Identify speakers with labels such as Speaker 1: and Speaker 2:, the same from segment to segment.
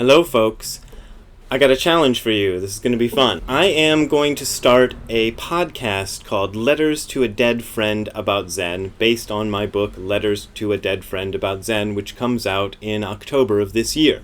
Speaker 1: Hello, folks. I got a challenge for you. This is going to be fun. I am going to start a podcast called Letters to a Dead Friend About Zen, based on my book Letters to a Dead Friend About Zen, which comes out in October of this year.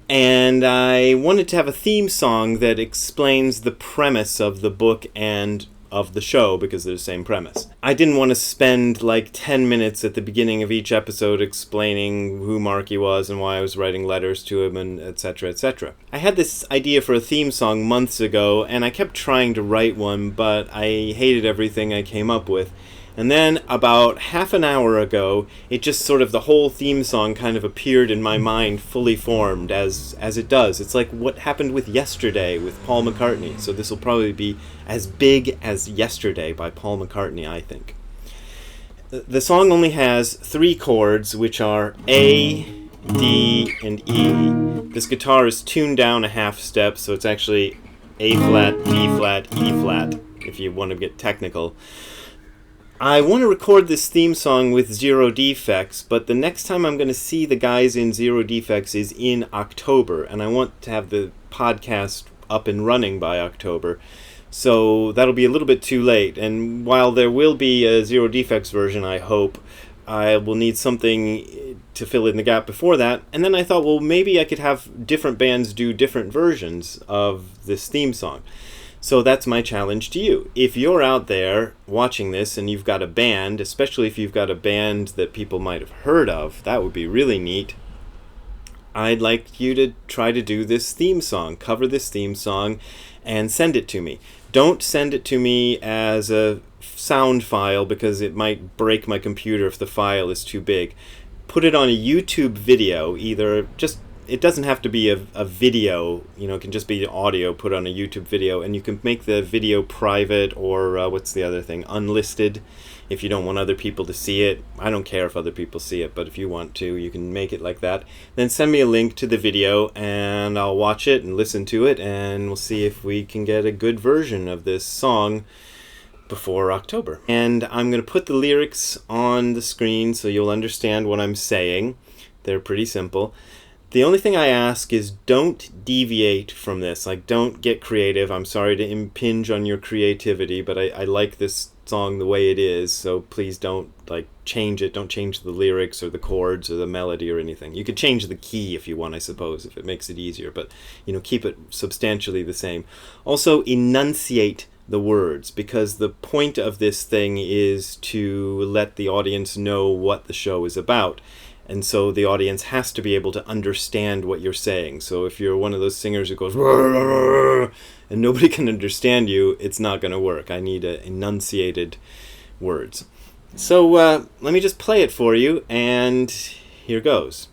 Speaker 1: And I wanted to have a theme song that explains the premise of the book and of the show, because they're the same premise. I didn't want to spend like 10 minutes at the beginning of each episode explaining who Marky was and why I was writing letters to him, and etc., etc. I had this idea for a theme song months ago, and I kept trying to write one, but I hated everything I came up with. And then about half an hour ago, it just sort of, the whole theme song kind of appeared in my mind fully formed, as it does. It's like what happened with Yesterday with Paul McCartney. So this will probably be as big as Yesterday by Paul McCartney, I think. The song only has 3 chords, which are A, D, and E. This guitar is tuned down a half step, so it's actually A flat, B flat, E flat, if you want to get technical. I want to record this theme song with Zero Defects, but the next time I'm going to see the guys in Zero Defects is in October, and I want to have the podcast up and running by October, so that'll be a little bit too late. And while there will be a Zero Defects version, I hope, I will need something to fill in the gap before that. And then I thought, well, maybe I could have different bands do different versions of this theme song. So that's my challenge to you. If you're out there watching this and you've got a band, especially if you've got a band that people might have heard of, that would be really neat. I'd like you to try to do this theme song, cover this theme song, and send it to me. Don't send it to me as a sound file, because it might break my computer if the file is too big. Put it on a YouTube video, it doesn't have to be a video, it can just be audio put on a YouTube video, and you can make the video private or, what's the other thing, unlisted, if you don't want other people to see it. I don't care if other people see it, but if you want to, you can make it like that. Then send me a link to the video, and I'll watch it and listen to it, and we'll see if we can get a good version of this song before October. And I'm going to put the lyrics on the screen so you'll understand what I'm saying. They're pretty simple. The only thing I ask is don't deviate from this. Like, don't get creative. I'm sorry to impinge on your creativity, but I like this song the way it is, so please don't change it. Don't change the lyrics or the chords or the melody or anything. You could change the key if you want, I suppose, if it makes it easier, but keep it substantially the same. Also, enunciate the words, because the point of this thing is to let the audience know what the show is about. And so the audience has to be able to understand what you're saying. So if you're one of those singers who goes, and nobody can understand you, it's not going to work. I need enunciated words. So let me just play it for you, and here goes.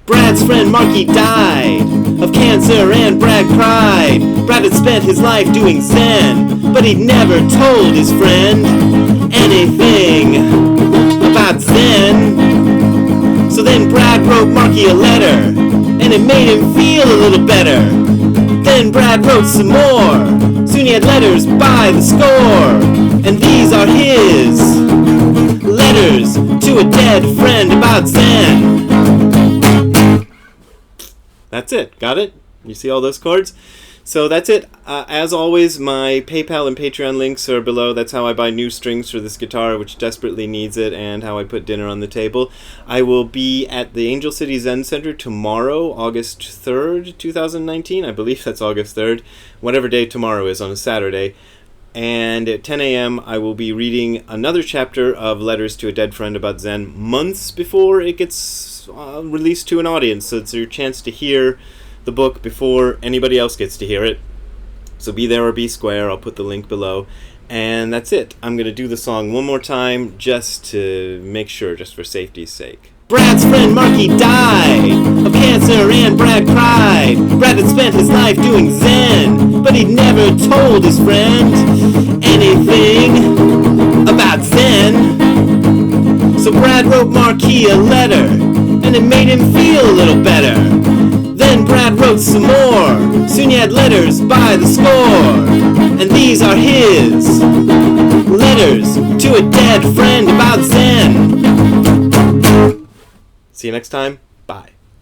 Speaker 1: Brad's friend Marky died of cancer, and Brad cried. Brad had spent his life doing Zen, but he'd never told his friend anything about Zen. So then Brad wrote Marky a letter, and it made him feel a little better. Then Brad wrote some more. Soon he had letters by the score, and these are his letters to a dead friend about Zen. That's it. Got it? You see all those chords? So that's it. As always, my PayPal and Patreon links are below. That's how I buy new strings for this guitar, which desperately needs it, and how I put dinner on the table. I will be at the Angel City Zen Center tomorrow, August 3rd, 2019. I believe that's August 3rd. Whatever day tomorrow is, on a Saturday. And at 10 a.m. I will be reading another chapter of Letters to a Dead Friend About Zen months before it gets released to an audience. So it's your chance to hear the book before anybody else gets to hear it. So be there or be square. I'll put the link below. And that's it. I'm going to do the song one more time just to make sure, just for safety's sake. Brad's friend Marky died of cancer, and Brad cried. Brad had spent his life doing Zen, but he'd never told his friend anything about Zen. So Brad wrote Marky a letter, and it made him feel a little better. Then Brad wrote some more. Soon he had letters by the score, and these are his letters to a dead friend about Zen. See you next time. Bye.